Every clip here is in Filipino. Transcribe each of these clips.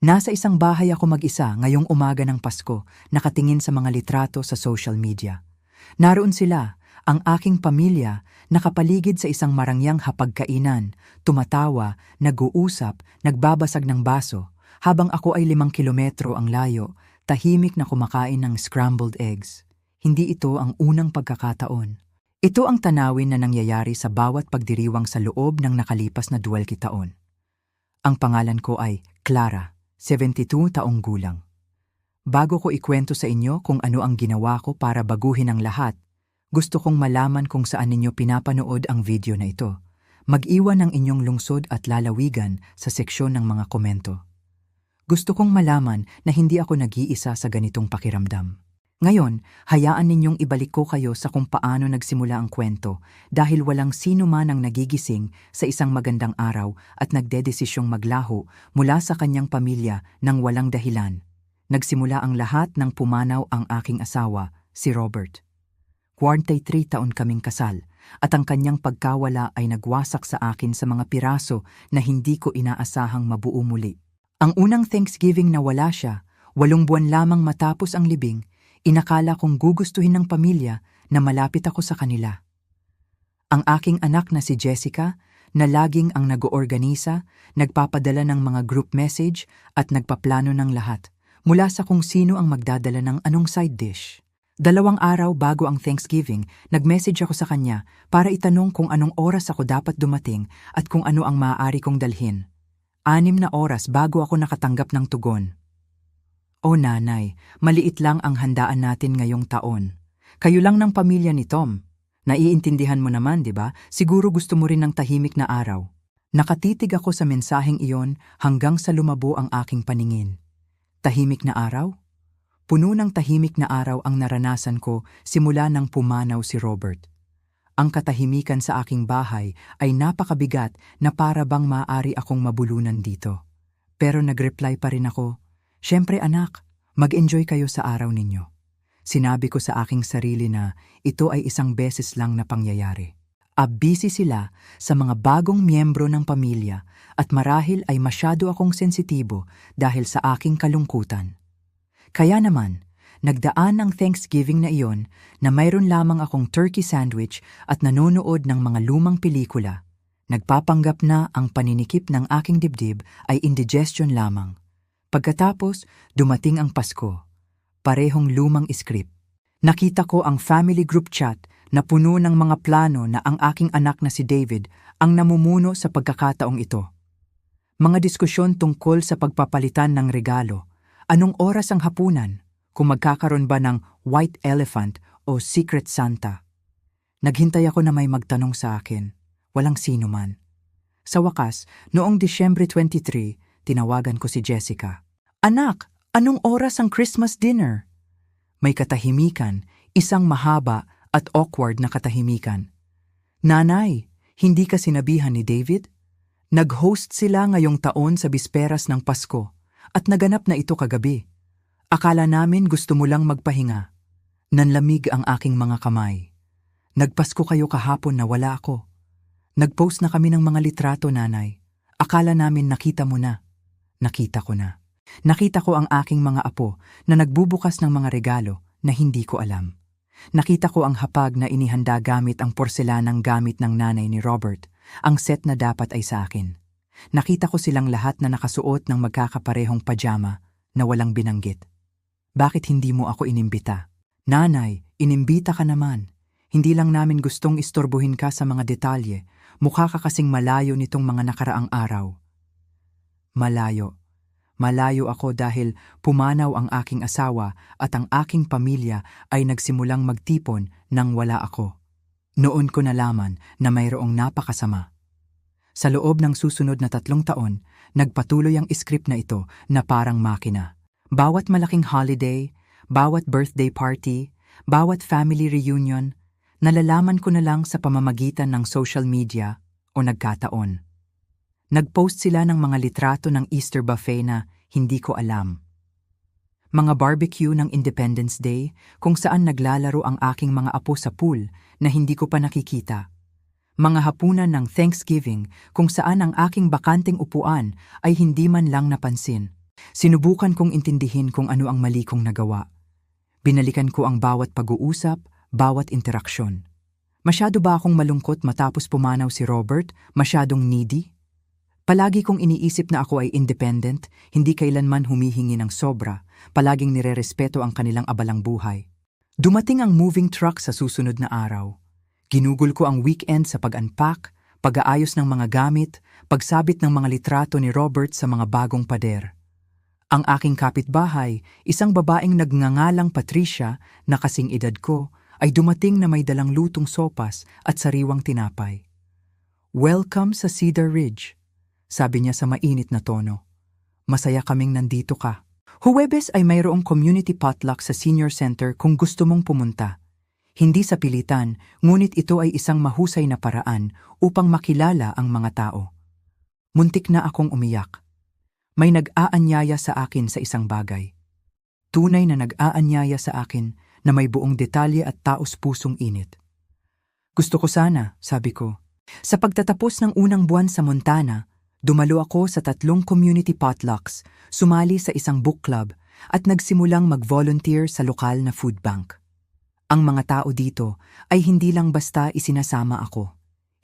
Nasa isang bahay ako mag-isa ngayong umaga ng Pasko, nakatingin sa mga litrato sa social media. Naroon sila, ang aking pamilya, nakapaligid sa isang marangyang hapagkainan, tumatawa, nag-uusap, nagbabasag ng baso, habang ako ay 5 kilometro ang layo, tahimik na kumakain ng scrambled eggs. Hindi ito ang unang pagkakataon. Ito ang tanawin na nangyayari sa bawat pagdiriwang sa loob ng nakalipas na 12 taon. Ang pangalan ko ay Clara, 72 taong gulang. Bago ko ikwento sa inyo kung ano ang ginawa ko para baguhin ang lahat, gusto kong malaman kung saan ninyo pinapanood ang video na ito. Mag-iwan ng inyong lungsod at lalawigan sa seksyon ng mga komento. Gusto kong malaman na hindi ako nag-iisa sa ganitong pakiramdam. Ngayon, hayaan ninyong ibalik ko kayo sa kung paano nagsimula ang kwento dahil walang sino man ang nagigising sa isang magandang araw at nagdedesisyong maglaho mula sa kanyang pamilya nang walang dahilan. Nagsimula ang lahat nang pumanaw ang aking asawa, si Robert. 43 taon kaming kasal at ang kanyang pagkawala ay nagwasak sa akin sa mga piraso na hindi ko inaasahang mabuo muli. Ang unang Thanksgiving na wala siya, 8 buwan lamang matapos ang libing, inakala kong gugustuhin ng pamilya na malapit ako sa kanila. Ang aking anak na si Jessica, na laging ang nag-oorganisa, nagpapadala ng mga group message at nagpaplano ng lahat, mula sa kung sino ang magdadala ng anong side dish. 2 araw bago ang Thanksgiving, nag-message ako sa kanya para itanong kung anong oras ako dapat dumating at kung ano ang maaari kong dalhin. 6 na oras bago ako nakatanggap ng tugon. "O nanay, maliit lang ang handaan natin ngayong taon. Kayo lang ng pamilya ni Tom. Naiintindihan mo naman, di ba? Siguro gusto mo rin ng tahimik na araw." Nakatitig ako sa mensaheng iyon hanggang sa lumabo ang aking paningin. Tahimik na araw? Puno ng tahimik na araw ang naranasan ko simula nang pumanaw si Robert. Ang katahimikan sa aking bahay ay napakabigat na para bang maaari akong mabulunan dito. Pero nag-reply pa rin ako, "Siyempre anak, mag-enjoy kayo sa araw ninyo." Sinabi ko sa aking sarili na ito ay isang beses lang na pangyayari. Busy sila sa mga bagong miyembro ng pamilya at marahil ay masyado akong sensitibo dahil sa aking kalungkutan. Kaya naman, nagdaan ang Thanksgiving na iyon na mayroon lamang akong turkey sandwich at nanonood ng mga lumang pelikula. Nagpapanggap na ang paninikip ng aking dibdib ay indigestion lamang. Pagkatapos, dumating ang Pasko. Parehong lumang script. Nakita ko ang family group chat na puno ng mga plano na ang aking anak na si David ang namumuno sa pagkakataong ito. Mga diskusyon tungkol sa pagpapalitan ng regalo, anong oras ang hapunan, kung magkakaroon ba ng White Elephant o Secret Santa. Naghintay ako na may magtanong sa akin, walang sino man. Sa wakas, noong Disyembre 23, tinawagan ko si Jessica. "Anak, anong oras ang Christmas dinner?" May katahimikan, isang mahaba at awkward na katahimikan. "Nanay, hindi ka sinabihan ni David? Nag-host sila ngayong taon sa bisperas ng Pasko at naganap na ito kagabi. Akala namin gusto mo lang magpahinga." Nanlamig ang aking mga kamay. "Nagpasko kayo kahapon na wala ako. Nag-post na kami ng mga litrato, nanay. Akala namin nakita mo na." Nakita ko na. Nakita ko ang aking mga apo na nagbubukas ng mga regalo na hindi ko alam. Nakita ko ang hapag na inihanda gamit ang porselanang gamit ng nanay ni Robert, ang set na dapat ay sa akin. Nakita ko silang lahat na nakasuot ng magkakaparehong pajama na walang binanggit. "Bakit hindi mo ako inimbita?" "Nanay, inimbita ka naman. Hindi lang namin gustong istorbohin ka sa mga detalye. Mukha ka kasing malayo nitong mga nakaraang araw." Malayo. Malayo ako dahil pumanaw ang aking asawa at ang aking pamilya ay nagsimulang magtipon nang wala ako. Noon ko nalaman na mayroong napakasama. Sa loob ng susunod na 3 taon, nagpatuloy ang script na ito na parang makina. Bawat malaking holiday, bawat birthday party, bawat family reunion, nalalaman ko na lang sa pamamagitan ng social media o nagkataon. Nag-post sila ng mga litrato ng Easter buffet na hindi ko alam. Mga barbecue ng Independence Day kung saan naglalaro ang aking mga apo sa pool na hindi ko pa nakikita. Mga hapunan ng Thanksgiving kung saan ang aking bakanteng upuan ay hindi man lang napansin. Sinubukan kong intindihin kung ano ang mali kong nagawa. Binalikan ko ang bawat pag-uusap, bawat interaksyon. Masyado ba akong malungkot matapos pumanaw si Robert? Masyadong needy? Palagi kong iniisip na ako ay independent, hindi kailanman humihingi ng sobra, palaging nirerespeto ang kanilang abalang buhay. Dumating ang moving truck sa susunod na araw. Ginugol ko ang weekend sa pag-unpack, pag-aayos ng mga gamit, pagsabit ng mga litrato ni Robert sa mga bagong pader. Ang aking kapitbahay, isang babaeng nagngangalang Patricia na kasing edad ko, ay dumating na may dalang lutong sopas at sariwang tinapay. "Welcome sa Cedar Ridge," sabi niya sa mainit na tono. "Masaya kaming nandito ka. Huwebes ay mayroong community potluck sa senior center kung gusto mong pumunta. Hindi sa pilitan, ngunit ito ay isang mahusay na paraan upang makilala ang mga tao." Muntik na akong umiyak. May nag-aanyaya sa akin sa isang bagay. Tunay na nag-aanyaya sa akin na may buong detalye at taos-pusong init. "Gusto ko sana," sabi ko. Sa pagtatapos ng unang buwan sa Montana, dumalo ako sa 3 community potlucks, sumali sa isang book club at nagsimulang mag-volunteer sa lokal na food bank. Ang mga tao dito ay hindi lang basta isinasama ako.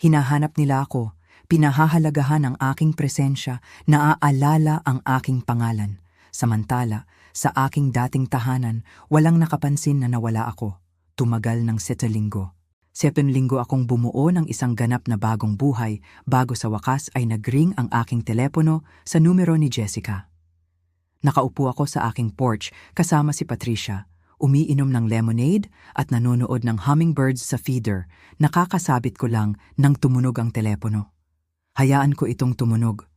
Hinahanap nila ako, pinahahalagahan ang aking presensya, naaalala ang aking pangalan. Samantala, sa aking dating tahanan, walang nakapansin na nawala ako. Tumagal ng 7 linggo. 7 linggo akong bumuo ng isang ganap na bagong buhay bago sa wakas ay nagring ang aking telepono sa numero ni Jessica. Nakaupo ako sa aking porch kasama si Patricia, umiinom ng lemonade at nanonood ng hummingbirds sa feeder. Nakakasabit ko lang nang tumunog ang telepono. Hayaan ko itong tumunog.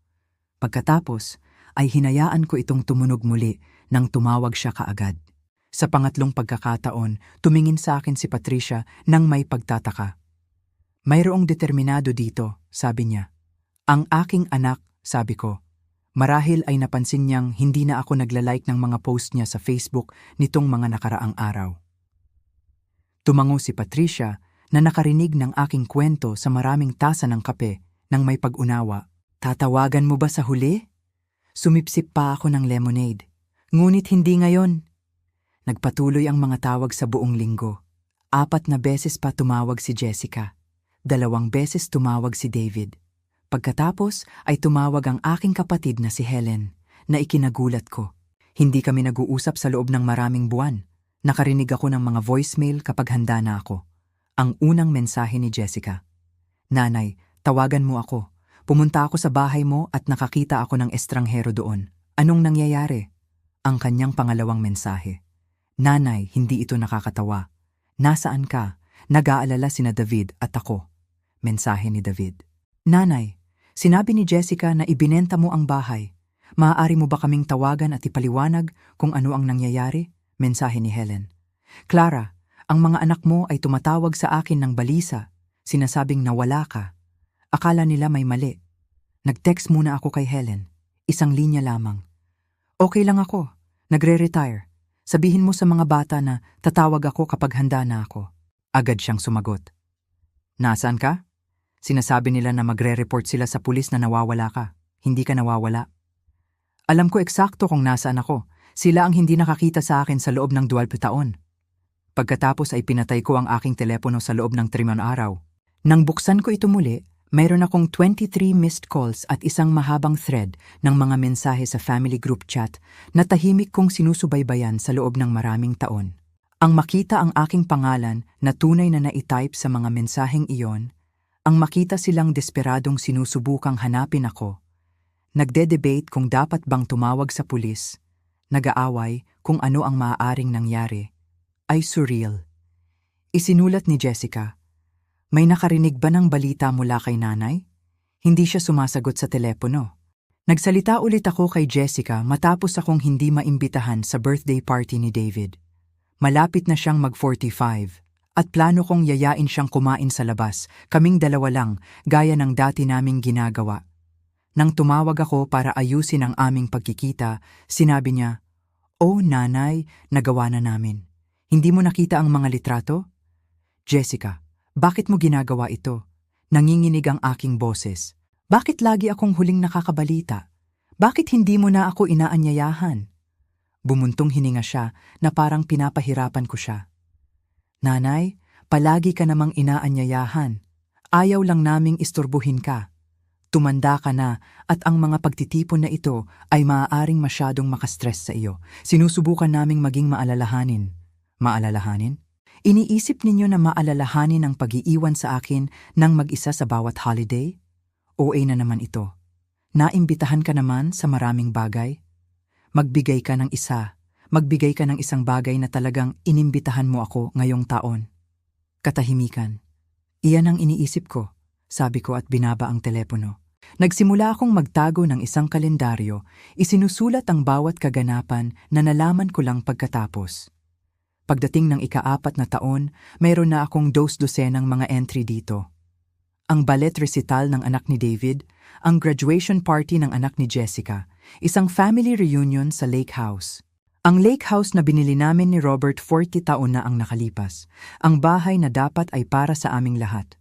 Pagkatapos, ay hinayaan ko itong tumunog muli nang tumawag siya kaagad. Sa pangatlong pagkakataon, tumingin sa akin si Patricia nang may pagtataka. "Mayroong determinado dito," sabi niya. "Ang aking anak," sabi ko. Marahil ay napansin niyang hindi na ako naglalike ng mga post niya sa Facebook nitong mga nakaraang araw. Tumango si Patricia na nakarinig ng aking kwento sa maraming tasa ng kape nang may pag-unawa. "Tatawagan mo ba sa huli?" Sumipsip pa ako ng lemonade. "Ngunit hindi ngayon." Nagpatuloy ang mga tawag sa buong linggo. 4 na beses pa tumawag si Jessica. 2 beses tumawag si David. Pagkatapos ay tumawag ang aking kapatid na si Helen, na ikinagulat ko. Hindi kami nag-uusap sa loob ng maraming buwan. Nakarinig ako ng mga voicemail kapag handa na ako. Ang unang mensahe ni Jessica. "Nanay, tawagan mo ako. Pumunta ako sa bahay mo at nakakita ako ng estranghero doon. Anong nangyayari?" Ang kanyang pangalawang mensahe. "Nanay, hindi ito nakakatawa. Nasaan ka? Nag-aalala sina David at ako." Mensahe ni David. "Nanay, sinabi ni Jessica na ibinenta mo ang bahay. Maaari mo ba kaming tawagan at ipaliwanag kung ano ang nangyayari?" Mensahe ni Helen. "Clara, ang mga anak mo ay tumatawag sa akin ng balisa. Sinasabing nawala ka. Akala nila may mali." Nag-text muna ako kay Helen. 1 linya lamang. "Okay lang ako. Nagre-retire. Sabihin mo sa mga bata na tatawag ako kapag handa na ako." Agad siyang sumagot. "Nasaan ka? Sinasabi nila na magre-report sila sa pulis na nawawala ka. Hindi ka nawawala." "Alam ko eksakto kung nasaan ako. Sila ang hindi nakakita sa akin sa loob ng 12 taon. Pagkatapos ay pinatay ko ang aking telepono sa loob ng 3 araw. Nang buksan ko ito muli, mayroon akong 23 missed calls at isang mahabang thread ng mga mensahe sa family group chat na tahimik kong sinusubaybayan sa loob ng maraming taon. Ang makita ang aking pangalan na tunay na naitype sa mga mensaheng iyon, ang makita silang desperadong sinusubukang hanapin ako, nagde-debate kung dapat bang tumawag sa pulis, nag-aaway kung ano ang maaaring nangyari, ay surreal. Isinulat ni Jessica, "May nakarinig ba ng balita mula kay nanay?" Hindi siya sumasagot sa telepono. Nagsalita ulit ako kay Jessica matapos akong hindi maimbitahan sa birthday party ni David. Malapit na siyang mag-45 at plano kong yayain siyang kumain sa labas, kaming dalawa lang, gaya ng dati naming ginagawa. Nang tumawag ako para ayusin ang aming pagkikita, sinabi niya, "Oh nanay, nagawa na namin. Hindi mo nakita ang mga litrato?" "Jessica, bakit mo ginagawa ito?" Nanginginig ang aking boses. Bakit lagi akong huling nakakabalita? Bakit hindi mo na ako inaanyayahan? Bumuntong hininga siya na parang pinapahirapan ko siya. Nanay, palagi ka namang inaanyayahan. Ayaw lang naming isturbuhin ka. Tumanda ka na at ang mga pagtitipon na ito ay maaaring masyadong makastress sa iyo. Sinusubukan naming maging maalalahanin. Maalalahanin? Iniisip ninyo na maalalahanin ang pag-iiwan sa akin ng mag-isa sa bawat holiday? OA na naman ito. Naimbitahan ka naman sa maraming bagay? Magbigay ka ng isa. Magbigay ka ng isang bagay na talagang inimbitahan mo ako ngayong taon. Katahimikan. Iyan ang iniisip ko, sabi ko at binaba ang telepono. Nagsimula akong magtago ng isang kalendaryo, isinusulat ang bawat kaganapan na nalaman ko lang pagkatapos. Pagdating ng ika-4 na taon, mayroon na akong 2 ng mga entry dito. Ang ballet recital ng anak ni David, ang graduation party ng anak ni Jessica, isang family reunion sa lake house. Ang lake house na binili namin ni Robert 40 taon na ang nakalipas, ang bahay na dapat ay para sa aming lahat.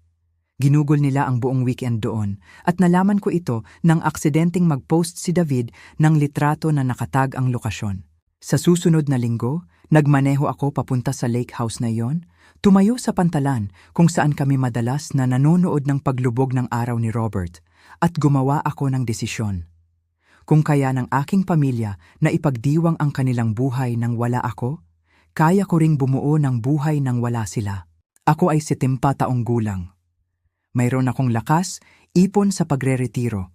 Ginugol nila ang buong weekend doon at nalaman ko ito nang aksidenteng mag-post si David ng litrato na nakatag ang lokasyon. Sa susunod na linggo, nagmaneho ako papunta sa lake house na iyon, tumayo sa pantalan kung saan kami madalas na nanonood ng paglubog ng araw ni Robert at gumawa ako ng desisyon. Kung kaya ng aking pamilya na ipagdiwang ang kanilang buhay nang wala ako, kaya ko ring bumuo ng buhay nang wala sila. Ako ay 70 taong gulang. Mayroon akong lakas, ipon sa pagre-retiro,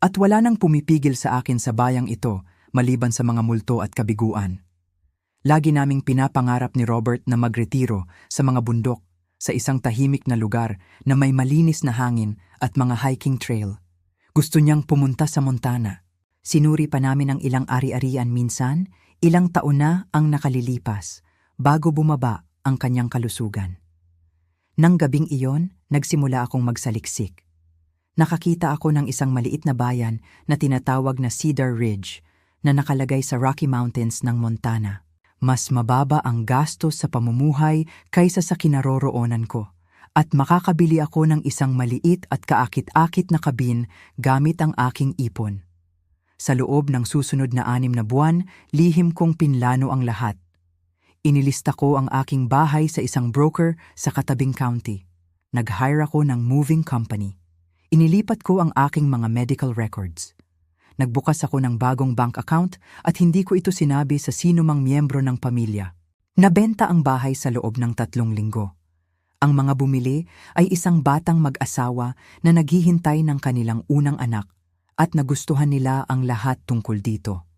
at wala nang pumipigil sa akin sa bayang ito maliban sa mga multo at kabiguan. Lagi naming pinapangarap ni Robert na magretiro sa mga bundok, sa isang tahimik na lugar na may malinis na hangin at mga hiking trail. Gusto niyang pumunta sa Montana. Sinuri pa namin ang ilang ari-arian minsan, ilang taon na ang nakalilipas, bago bumaba ang kanyang kalusugan. Nang gabing iyon, nagsimula akong magsaliksik. Nakakita ako ng isang maliit na bayan na tinatawag na Cedar Ridge na nakalagay sa Rocky Mountains ng Montana. Mas mababa ang gastos sa pamumuhay kaysa sa kinaroroonan ko at makakabili ako ng isang maliit at kaakit-akit na kabin gamit ang aking ipon. Sa loob ng susunod na 6 na buwan, lihim kong pinlano ang lahat. Inilista ko ang aking bahay sa isang broker sa katabing county. Nag-hire ako ng moving company. Inilipat ko ang aking mga medical records. Nagbukas ako ng bagong bank account at hindi ko ito sinabi sa sino mang miyembro ng pamilya. Nabenta ang bahay sa loob ng 3 linggo. Ang mga bumili ay isang batang mag-asawa na naghihintay ng kanilang unang anak at nagustuhan nila ang lahat tungkol dito.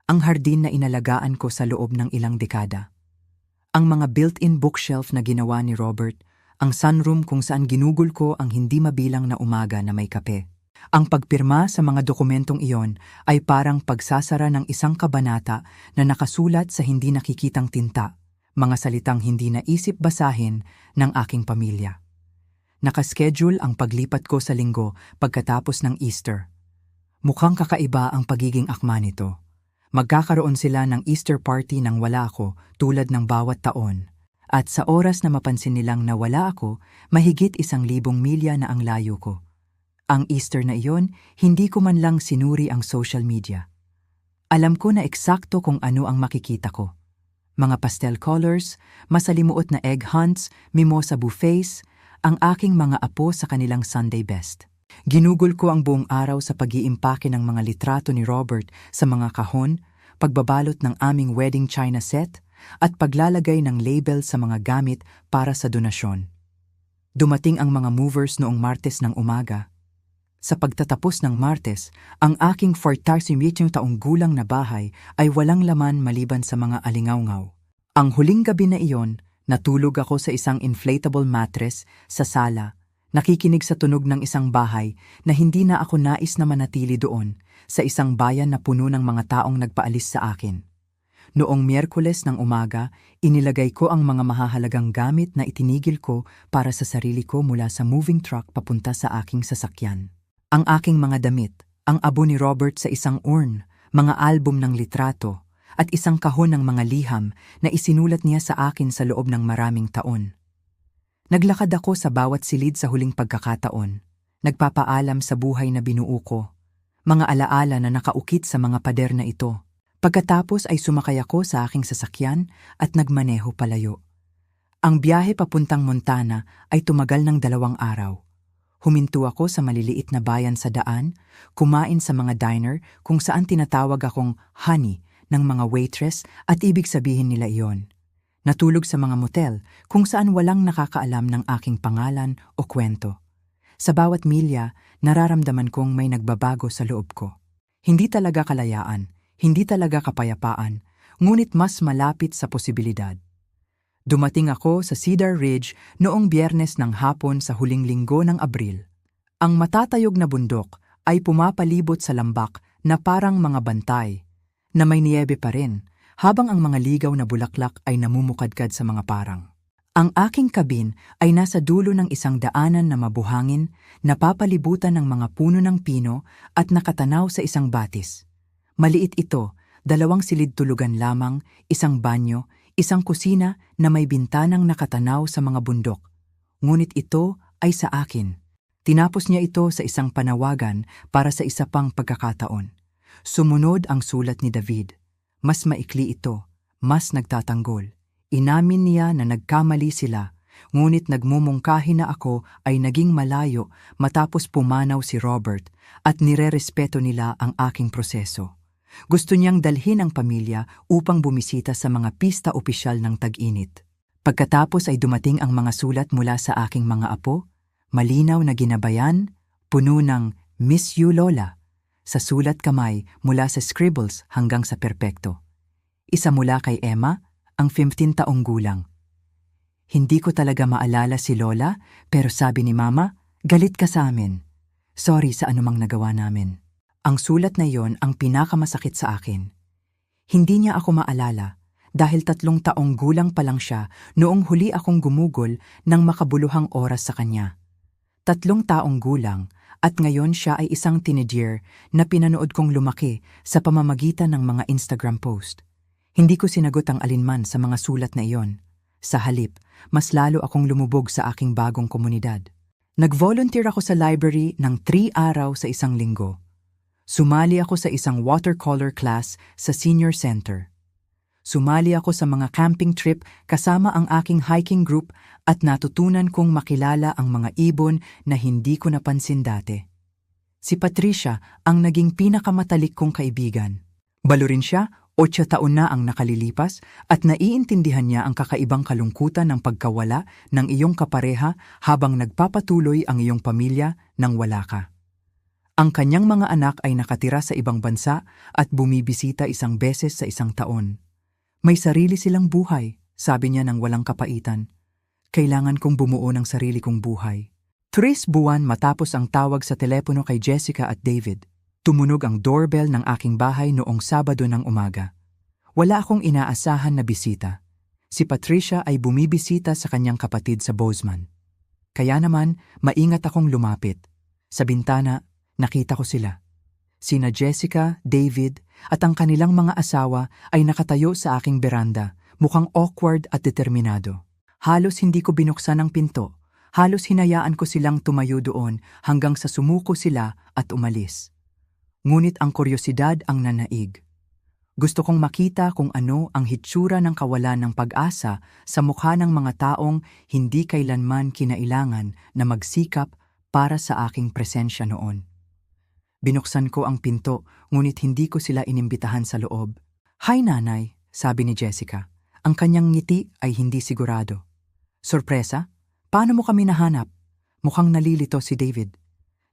Ang hardin na inalagaan ko sa loob ng ilang dekada. Ang mga built-in bookshelf na ginawa ni Robert, ang sunroom kung saan ginugol ko ang hindi mabilang na umaga na may kape. Ang pagpirma sa mga dokumentong iyon ay parang pagsasara ng isang kabanata na nakasulat sa hindi nakikitang tinta, mga salitang hindi naisip basahin ng aking pamilya. Nakaschedule ang paglipat ko sa linggo pagkatapos ng Easter. Mukhang kakaiba ang pagiging akma nito. Magkakaroon sila ng Easter party nang wala ako tulad ng bawat taon. At sa oras na mapansin nilang nawala ako, mahigit 1,000 milya na ang layo ko. Ang Easter na iyon, hindi ko man lang sinuri ang social media. Alam ko na eksakto kung ano ang makikita ko. Mga pastel colors, masalimuot na egg hunts, mimosa buffets, ang aking mga apo sa kanilang Sunday best. Ginugol ko ang buong araw sa pag-iimpake ng mga litrato ni Robert sa mga kahon, pagbabalot ng aming wedding china set, at paglalagay ng label sa mga gamit para sa donasyon. Dumating ang mga movers noong Martes ng umaga. Sa pagtatapos ng Martes, ang aking 48 taong gulang na bahay ay walang laman maliban sa mga alingawngaw. Ang huling gabi na iyon, natulog ako sa isang inflatable mattress sa sala, nakikinig sa tunog ng isang bahay na hindi na ako nais na manatili doon sa isang bayan na puno ng mga taong nagpaalis sa akin. Noong Miyerkules ng umaga, inilagay ko ang mga mahahalagang gamit na itinigil ko para sa sarili ko mula sa moving truck papunta sa aking sasakyan. Ang aking mga damit, ang abo ni Robert sa isang urn, mga album ng litrato, at isang kahon ng mga liham na isinulat niya sa akin sa loob ng maraming taon. Naglakad ako sa bawat silid sa huling pagkakataon, nagpapaalam sa buhay na binuo ko. mga alaala na nakaukit sa mga pader na ito. Pagkatapos ay sumakay ako sa aking sasakyan at nagmaneho palayo. Ang biyahe papuntang Montana ay tumagal ng 2 araw. Huminto ako sa maliliit na bayan sa daan, kumain sa mga diner kung saan tinatawag akong honey ng mga waitress at ibig sabihin nila iyon. Natulog sa mga motel kung saan walang nakakaalam ng aking pangalan o kwento. Sa bawat milya, nararamdaman kong may nagbabago sa loob ko. Hindi talaga kalayaan, hindi talaga kapayapaan, ngunit mas malapit sa posibilidad. Dumating ako sa Cedar Ridge noong Biyernes ng hapon sa huling linggo ng Abril. Ang matatayog na bundok ay pumapalibot sa lambak na parang mga bantay, na may niyebe pa rin, habang ang mga ligaw na bulaklak ay namumukadkad sa mga parang. Ang aking kabin ay nasa dulo ng isang daanan na mabuhangin, napapalibutan ng mga puno ng pino at nakatanaw sa isang batis. Maliit ito, 2 silid tulugan lamang, isang banyo, isang kusina na may bintanang nakatanaw sa mga bundok. Ngunit ito ay sa akin. Tinapos niya ito sa isang panawagan para sa isa pang pagkakataon. Sumunod ang sulat ni David. Mas maikli ito, mas nagtatanggol. Inamin niya na nagkamali sila, ngunit nagmumungkahi na ako ay naging malayo matapos pumanaw si Robert at nirerespeto nila ang aking proseso. Gusto niyang dalhin ang pamilya upang bumisita sa mga pista opisyal ng tag-init. Pagkatapos ay dumating ang mga sulat mula sa aking mga apo, malinaw na ginabayan, puno ng "Miss you, Lola", sa sulat kamay mula sa scribbles hanggang sa perpekto. Isa mula kay Emma, ang 15 taong gulang. Hindi ko talaga maalala si Lola, pero sabi ni Mama, galit ka sa amin. Sorry sa anumang nagawa namin. Ang sulat na iyon ang pinakamasakit sa akin. Hindi niya ako maalala dahil 3 taong gulang pa lang siya noong huli akong gumugol ng makabuluhang oras sa kanya. 3 taong gulang at ngayon siya ay isang teenager na pinanood kong lumaki sa pamamagitan ng mga Instagram post. Hindi ko sinagot ang alinman sa mga sulat na iyon. Sa halip, mas lalo akong lumubog sa aking bagong komunidad. Nag-volunteer ako sa library ng 3 araw sa isang linggo. Sumali ako sa isang watercolor class sa senior center. Sumali ako sa mga camping trip kasama ang aking hiking group at natutunan kong makilala ang mga ibon na hindi ko napansin dati. Si Patricia ang naging pinakamatalik kong kaibigan. Balo rin siya, 8 taon na ang nakalilipas at naiintindihan niya ang kakaibang kalungkutan ng pagkawala ng iyong kapareha habang nagpapatuloy ang iyong pamilya nang wala ka. Ang kanyang mga anak ay nakatira sa ibang bansa at bumibisita 1 beses sa 1 taon. May sarili silang buhay, sabi niya nang walang kapaitan. Kailangan kong bumuo ng sarili kong buhay. 3 buwan matapos ang tawag sa telepono kay Jessica at David, tumunog ang doorbell ng aking bahay noong Sabado ng umaga. Wala akong inaasahan na bisita. Si Patricia ay bumibisita sa kanyang kapatid sa Bozeman. Kaya naman, maingat akong lumapit. Sa bintana, nakita ko sila. Sina Jessica, David, at ang kanilang mga asawa ay nakatayo sa aking beranda, mukhang awkward at determinado. Halos hindi ko binuksan ang pinto. Halos hinayaan ko silang tumayo doon hanggang sa sumuko sila at umalis. Ngunit ang kuryosidad ang nanaig. Gusto kong makita kung ano ang hitsura ng kawalan ng pag-asa sa mukha ng mga taong hindi kailanman kinailangan na magsikap para sa aking presensya noon. Binuksan ko ang pinto, ngunit hindi ko sila inimbitahan sa loob. "Hi, Nanay," sabi ni Jessica. Ang kanyang ngiti ay hindi sigurado. "Sorpresa? Paano mo kami nahanap?" Mukhang nalilito si David.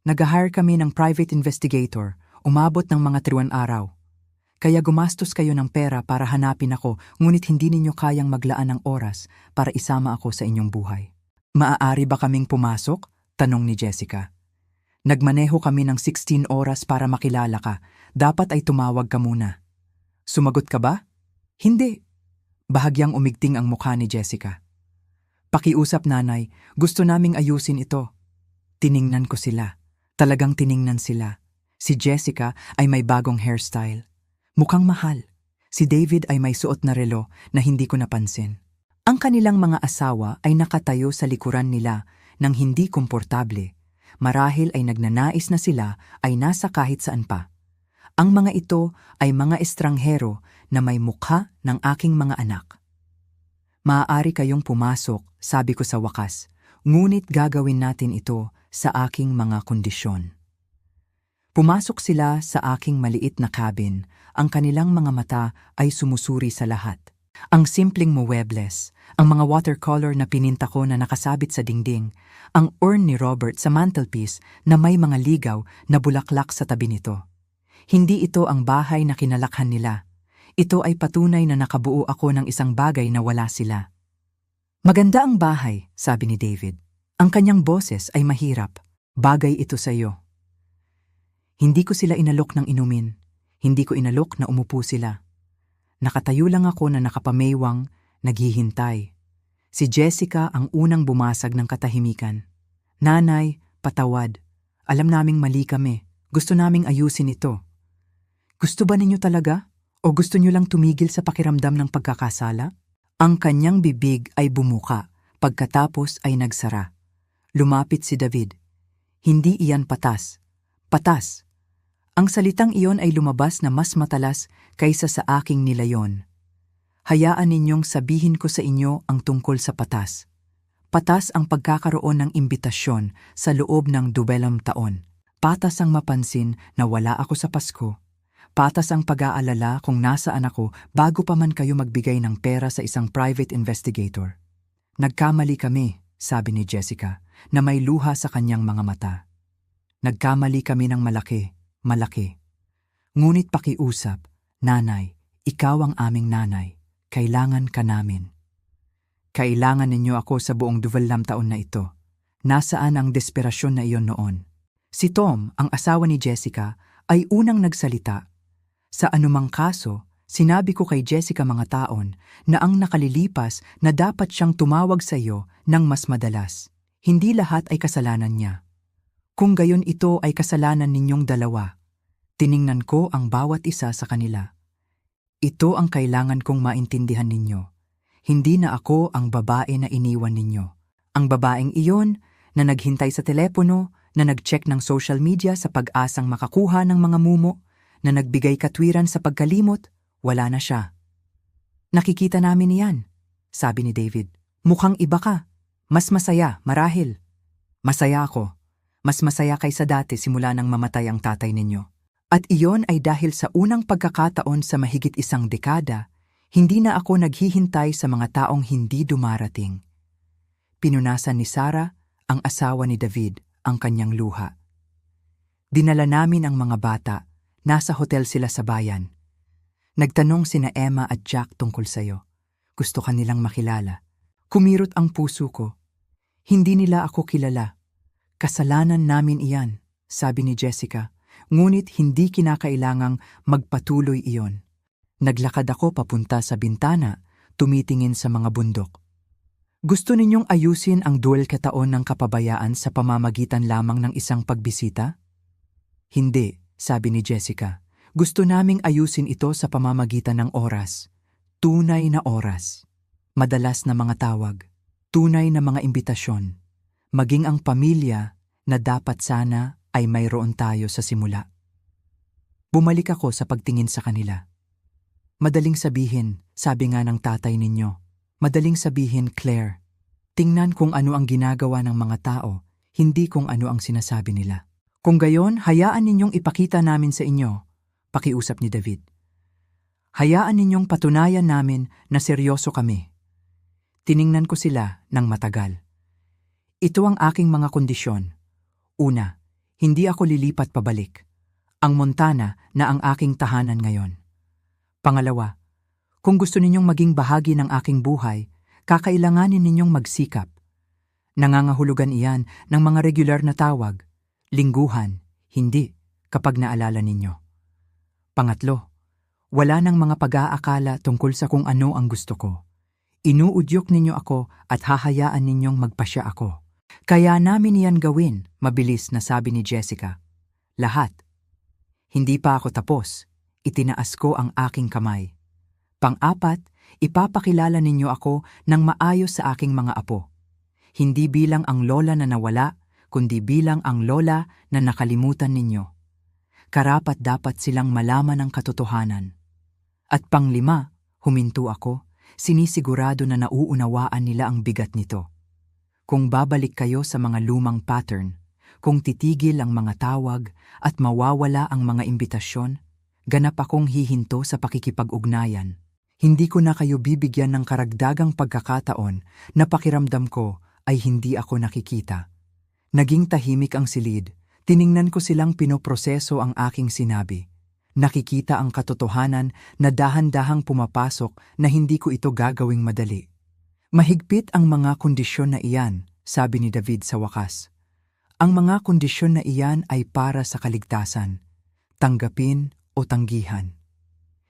"Nag-hire kami ng private investigator, umabot ng mga 3 araw. Kaya gumastos kayo ng pera para hanapin ako, ngunit hindi ninyo kayang maglaan ng oras para isama ako sa inyong buhay." "Maaari ba kaming pumasok?" tanong ni Jessica. "Nagmaneho kami ng 16 oras para makilala ka. Dapat ay tumawag ka muna." "Sumagot ka ba?" "Hindi." Bahagyang umigting ang mukha ni Jessica. "Pakiusap, Nanay. Gusto naming ayusin ito." Tiningnan ko sila. Talagang tiningnan sila. Si Jessica ay may bagong hairstyle. Mukhang mahal. Si David ay may suot na relo na hindi ko napansin. Ang kanilang mga asawa ay nakatayo sa likuran nila nang hindi komportable. marahil ay nagnanais na sila ay nasa kahit saan pa. Ang mga ito ay mga estranghero na may mukha ng aking mga anak. Maaari kayong pumasok, sabi ko sa wakas, ngunit gagawin natin ito sa aking mga kondisyon. Pumasok sila sa aking maliit na cabin, ang kanilang mga mata ay sumusuri sa lahat. Ang simpleng muebles, ang mga watercolor na pininta ko na nakasabit sa dingding, ang urn ni Robert sa mantelpiece na may mga ligaw na bulaklak sa tabi nito. Hindi ito ang bahay na kinalakhan nila. Ito ay patunay na nakabuo ako ng isang bagay na wala sila. Maganda ang bahay, sabi ni David. Ang kanyang boses ay mahirap. Bagay ito sa iyo. Hindi ko sila inalok ng inumin. Hindi ko inalok na umupo sila. Nakatayo lang ako na nakapamaywang, naghihintay. Si Jessica ang unang bumasag ng katahimikan. Nanay, patawad. Alam naming mali kami. Gusto naming ayusin ito. Gusto ba ninyo talaga? O gusto nyo lang tumigil sa pakiramdam ng pagkakasala? Ang kanyang bibig ay bumuka, pagkatapos ay nagsara. Lumapit si David. Hindi iyan patas. Patas. Ang salitang iyon ay lumabas na mas matalas kaysa sa aking nilayon. Hayaan ninyong sabihin ko sa inyo ang tungkol sa patas. Patas ang pagkakaroon ng imbitasyon sa loob ng 20 taon. Patas ang mapansin na wala ako sa Pasko. Patas ang pag-aalala kung nasaan ako bago pa man kayo magbigay ng pera sa isang private investigator. Nagkamali kami, sabi ni Jessica, na may luha sa kanyang mga mata. Nagkamali kami ng malaki. Ngunit pakiusap, nanay, ikaw ang aming nanay. Kailangan ka namin. Kailangan ninyo ako sa buong 20 taon na ito. Nasaan ang desperasyon na iyon noon? Si Tom, ang asawa ni Jessica, ay unang nagsalita. Sa anumang kaso, sinabi ko kay Jessica mga taon na ang nakalilipas na dapat siyang tumawag sa iyo ng mas madalas. Hindi lahat ay kasalanan niya. Kung gayon ito ay kasalanan ninyong dalawa, tiningnan ko ang bawat isa sa kanila. Ito ang kailangan kong maintindihan ninyo. Hindi na ako ang babae na iniwan ninyo. Ang babaeng iyon na naghintay sa telepono, na nag-check ng social media sa pag-asang makakuha ng mga mumo, na nagbigay katwiran sa pagkalimot, wala na siya. Nakikita namin iyan, sabi ni David. Mukhang iba ka. Mas masaya, marahil. Masaya ako. Mas masaya kaysa dati simula nang mamatay ang tatay ninyo. At iyon ay dahil sa unang pagkakataon sa mahigit 1 dekada, hindi na ako naghihintay sa mga taong hindi dumarating. Pinunasan ni Sarah, ang asawa ni David, ang kanyang luha. Dinala namin ang mga bata. Nasa hotel sila sa bayan. Nagtanong sina Emma at Jack tungkol sayo. Gusto ka nilang makilala. Kumirot ang puso ko. Hindi nila ako kilala. Kasalanan namin iyan, sabi ni Jessica. Ngunit hindi kinakailangang magpatuloy iyon. Naglakad ako papunta sa bintana, tumitingin sa mga bundok. Gusto ninyong ayusin ang 12 taon ng kapabayaan sa pamamagitan lamang ng isang pagbisita? Hindi, sabi ni Jessica. Gusto naming ayusin ito sa pamamagitan ng oras. Tunay na oras. Madalas na mga tawag. Tunay na mga imbitasyon. Maging ang pamilya na dapat sana ay mayroon tayo sa simula. Bumalik ako sa pagtingin sa kanila. Madaling sabihin, sabi nga ng tatay ninyo. Madaling sabihin, Claire. Tingnan kung ano ang ginagawa ng mga tao, hindi kung ano ang sinasabi nila. Kung gayon, hayaan ninyong ipakita namin sa inyo, pakiusap ni David. Hayaan ninyong patunayan namin na seryoso kami. Tiningnan ko sila ng matagal. Ito ang aking mga kondisyon. Una, hindi ako lilipat pabalik. Ang Montana na ang aking tahanan ngayon. Pangalawa, kung gusto ninyong maging bahagi ng aking buhay, kakailanganin ninyong magsikap. Nangangahulugan iyan ng mga regular na tawag. Lingguhan, hindi, kapag naalala ninyo. Pangatlo, wala nang mga pag-aakala tungkol sa kung ano ang gusto ko. Inuudyok ninyo ako at hahayaan ninyong magpasya ako. Kaya namin iyan gawin, mabilis na sabi ni Jessica. Lahat. Hindi pa ako tapos. Itinaas ko ang aking kamay. Pang-apat, ipapakilala ninyo ako ng maayos sa aking mga apo. Hindi bilang ang lola na nawala, kundi bilang ang lola na nakalimutan ninyo. Karapat-dapat silang malaman ang katotohanan. At panglima, huminto ako, sinisigurado na nauunawaan nila ang bigat nito. Kung babalik kayo sa mga lumang pattern, kung titigil ang mga tawag at mawawala ang mga imbitasyon, ganap akong hihinto sa pakikipag-ugnayan. Hindi ko na kayo bibigyan ng karagdagang pagkakataon na pakiramdam ko ay hindi ako nakikita. Naging tahimik ang silid, tiningnan ko silang pinoproseso ang aking sinabi. Nakikita ang katotohanan na dahan-dahang pumapasok na hindi ko ito gagawing madali. Mahigpit ang mga kondisyon na iyan, sabi ni David sa wakas. Ang mga kondisyon na iyan ay para sa kaligtasan, tanggapin o tanggihan.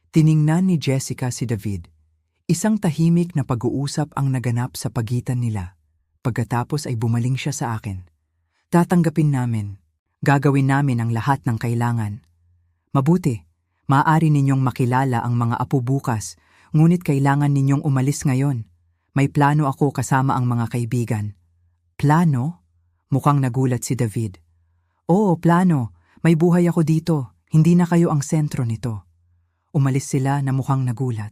Tiningnan ni Jessica si David. Isang tahimik na pag-uusap ang naganap sa pagitan nila. Pagkatapos ay bumaling siya sa akin. Tatanggapin namin. Gagawin namin ang lahat ng kailangan. Mabuti, maaari ninyong makilala ang mga apo bukas, ngunit kailangan ninyong umalis ngayon. May plano ako kasama ang mga kaibigan. Plano? Mukhang nagulat si David. Oo, plano. May buhay ako dito. Hindi na kayo ang sentro nito. Umalis sila na mukhang nagulat.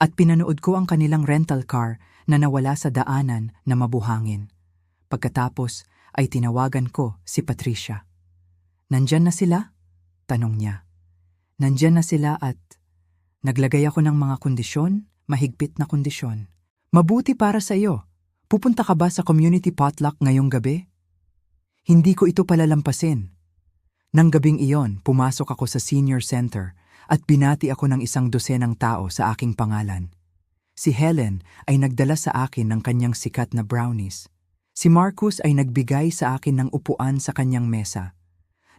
At pinanood ko ang kanilang rental car na nawala sa daanan na mabuhangin. Pagkatapos ay tinawagan ko si Patricia. Nandyan na sila? Tanong niya. Nandyan na sila at naglagay ako ng mga kondisyon, mahigpit na kondisyon. Mabuti para sa iyo. Pupunta ka ba sa community potluck ngayong gabi? Hindi ko ito palalampasin. Nang gabing iyon, pumasok ako sa senior center at binati ako ng 100 tao sa aking pangalan. Si Helen ay nagdala sa akin ng kanyang sikat na brownies. Si Marcus ay nagbigay sa akin ng upuan sa kanyang mesa.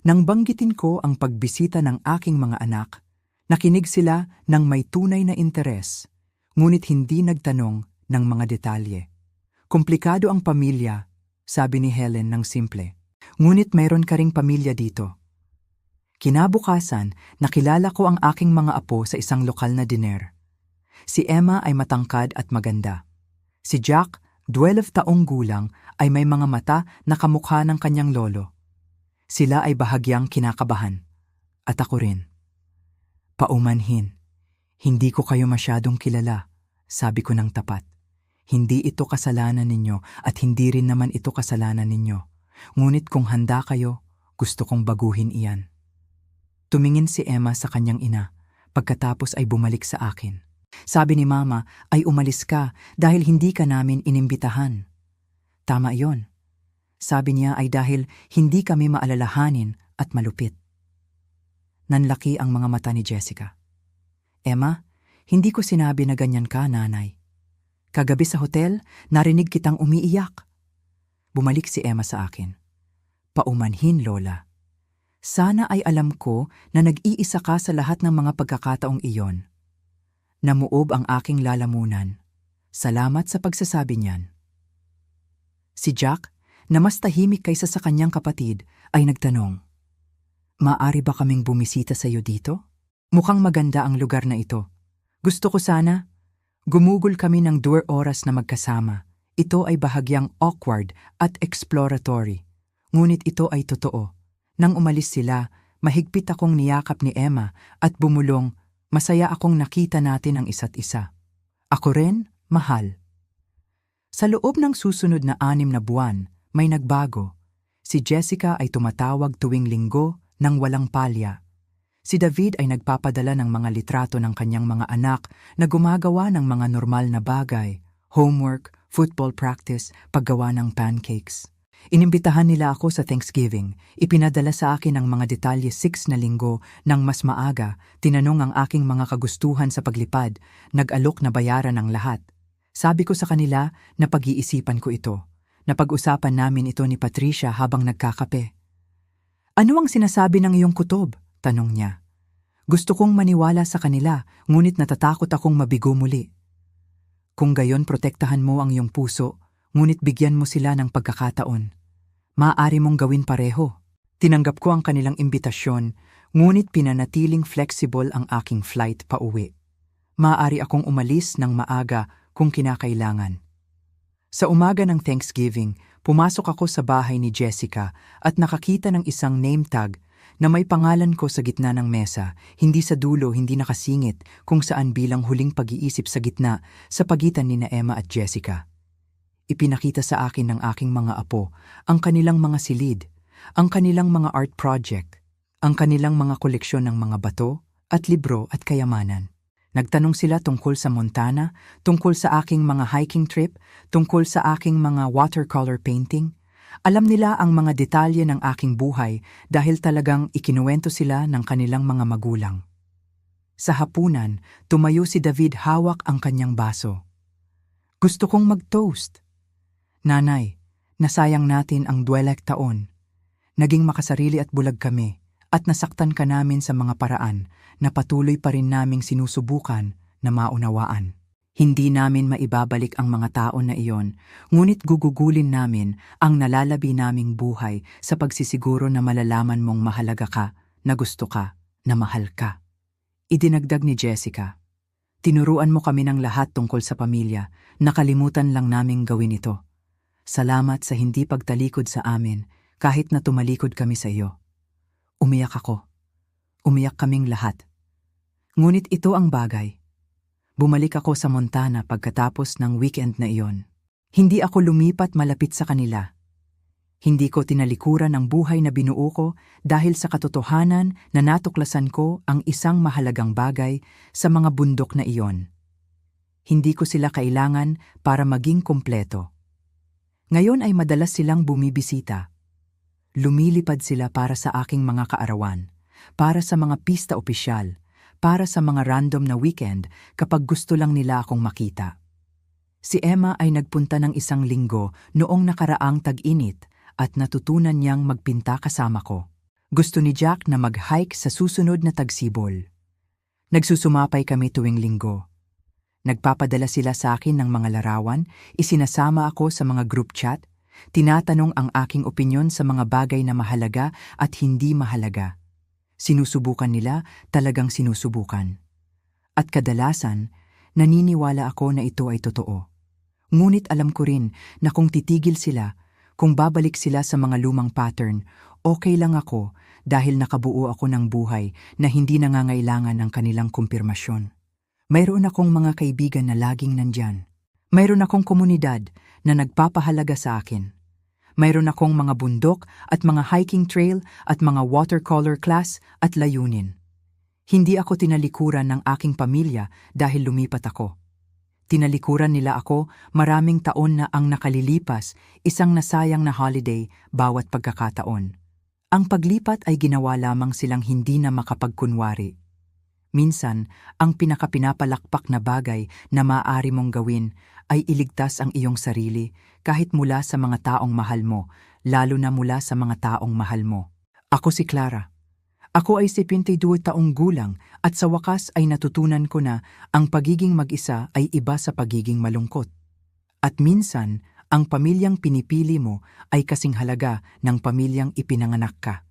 Nang banggitin ko ang pagbisita ng aking mga anak, nakinig sila ng may tunay na interes, ngunit hindi nagtanong ng mga detalye. Komplikado ang pamilya, sabi ni Helen ng simple. Ngunit mayroon ka ring pamilya dito. Kinabukasan, nakilala ko ang aking mga apo sa isang lokal na diner. Si Emma ay matangkad at maganda. Si Jack, 12 taong gulang, ay may mga mata na kamukha ng kanyang lolo. Sila ay bahagyang kinakabahan. At ako rin. Paumanhin. Hindi ko kayo masyadong kilala, sabi ko ng tapat. Hindi ito kasalanan ninyo at hindi rin naman ito kasalanan ninyo. Ngunit kung handa kayo, gusto kong baguhin iyan. Tumingin si Emma sa kanyang ina, pagkatapos ay bumalik sa akin. Sabi ni Mama ay umalis ka dahil hindi ka namin inimbitahan. Tama iyon. Sabi niya ay dahil hindi kami maalalahanin at malupit. Nanlaki ang mga mata ni Jessica. Emma, hindi ko sinabi na ganyan ka, nanay. Kagabi sa hotel, narinig kitang umiiyak. Bumalik si Emma sa akin. Paumanhin, Lola. Sana ay alam ko na nag-iisa ka sa lahat ng mga pagkakataong iyon. Namuob ang aking lalamunan. Salamat sa pagsasabi niyan. Si Jack, na mas tahimik kaysa sa kanyang kapatid, ay nagtanong, Maaari ba kaming bumisita sa iyo dito? Mukhang maganda ang lugar na ito. Gusto ko sana. Gumugol kami ng 2 oras na magkasama. Ito ay bahagyang awkward at exploratory. Ngunit ito ay totoo. Nang umalis sila, mahigpit akong niyakap ni Emma at bumulong, masaya akong nakita natin ang isa't isa. Ako rin, mahal. Sa loob ng susunod na 6 na buwan, may nagbago. Si Jessica ay tumatawag tuwing linggo nang walang palya. Si David ay nagpapadala ng mga litrato ng kanyang mga anak na gumagawa ng mga normal na bagay, homework, football practice, paggawa ng pancakes. Inimbitahan nila ako sa Thanksgiving. Ipinadala sa akin ang mga detalye 6 na linggo nang mas maaga, tinanong ang aking mga kagustuhan sa paglipad, nag-alok na bayaran ang lahat. Sabi ko sa kanila na pag-iisipan ko ito. Napag-usapan namin ito ni Patricia habang nagkakape. Ano ang sinasabi ng iyong kutob? Tanong niya. Gusto kong maniwala sa kanila, ngunit natatakot akong mabigo muli. Kung gayon protektahan mo ang iyong puso, ngunit bigyan mo sila ng pagkakataon. Maaari mong gawin pareho. Tinanggap ko ang kanilang imbitasyon, ngunit pinanatiling flexible ang aking flight pauwi. Maaari akong umalis ng maaga kung kinakailangan. Sa umaga ng Thanksgiving, Pumasok ako sa bahay ni Jessica at nakakita ng isang name tag na may pangalan ko sa gitna ng mesa, hindi sa dulo, hindi nakasingit, kung saan bilang huling pag-iisip sa gitna sa pagitan ni na Emma at Jessica. Ipinakita sa akin ng aking mga apo ang kanilang mga silid, ang kanilang mga art project, ang kanilang mga koleksyon ng mga bato at libro at kayamanan. Nagtanong sila tungkol sa Montana, tungkol sa aking mga hiking trip, tungkol sa aking mga watercolor painting. Alam nila ang mga detalye ng aking buhay dahil talagang ikinuwento sila ng kanilang mga magulang. Sa hapunan, tumayo si David hawak ang kanyang baso. Gusto kong mag-toast. Nanay, nasayang natin ang 12 taon. Naging makasarili at bulag kami at nasaktan ka namin sa mga paraan na patuloy pa rin naming sinusubukan na maunawaan. Hindi namin maibabalik ang mga taon na iyon, ngunit gugugulin namin ang nalalabi naming buhay sa pagsisiguro na malalaman mong mahalaga ka, na gusto ka, na mahal ka. Idinagdag ni Jessica, tinuruan mo kami ng lahat tungkol sa pamilya, nakalimutan lang naming gawin ito. Salamat sa hindi pagtalikod sa amin kahit na tumalikod kami sa iyo. Umiyak ako. Umiyak kaming lahat. Ngunit ito ang bagay. Bumalik ako sa Montana pagkatapos ng weekend na iyon. Hindi ako lumipat malapit sa kanila. Hindi ko tinalikuran ang buhay na binuo ko dahil sa katotohanan na natuklasan ko ang isang mahalagang bagay sa mga bundok na iyon. Hindi ko sila kailangan para maging kumpleto. Ngayon ay madalas silang bumibisita. Lumilipad sila para sa aking mga kaarawan, para sa mga pista opisyal, para sa mga random na weekend kapag gusto lang nila akong makita. Si Emma ay nagpunta ng 1 linggo noong nakaraang tag-init at natutunan niyang magpinta kasama ko. Gusto ni Jack na mag-hike sa susunod na tagsibol. Nagsusumapay kami tuwing linggo. Nagpapadala sila sa akin ng mga larawan, isinasama ako sa mga group chat, tinatanong ang aking opinyon sa mga bagay na mahalaga at hindi mahalaga. Sinusubukan nila, talagang sinusubukan. At kadalasan, naniniwala ako na ito ay totoo. Ngunit alam ko rin na kung titigil sila, kung babalik sila sa mga lumang pattern, okay lang ako dahil nakabuo ako ng buhay na hindi nangangailangan ng kanilang kumpirmasyon. Mayroon akong mga kaibigan na laging nandyan. Mayroon akong komunidad na nagpapahalaga sa akin. Mayroon akong mga bundok at mga hiking trail at mga watercolor class at layunin. Hindi ako tinalikuran ng aking pamilya dahil lumipat ako. Tinalikuran nila ako maraming taon na ang nakalilipas, isang nasayang na holiday bawat pagkakataon. Ang paglipat ay ginawa lamang silang hindi na makapagkunwari. Minsan, ang pinakapinapalakpak na bagay na maaari mong gawin ay iligtas ang iyong sarili kahit mula sa mga taong mahal mo, lalo na mula sa mga taong mahal mo. Ako si Clara. Ako ay 72 taong gulang at sa wakas ay natutunan ko na ang pagiging mag-isa ay iba sa pagiging malungkot. At minsan, ang pamilyang pinipili mo ay kasing halaga ng pamilyang ipinanganak ka.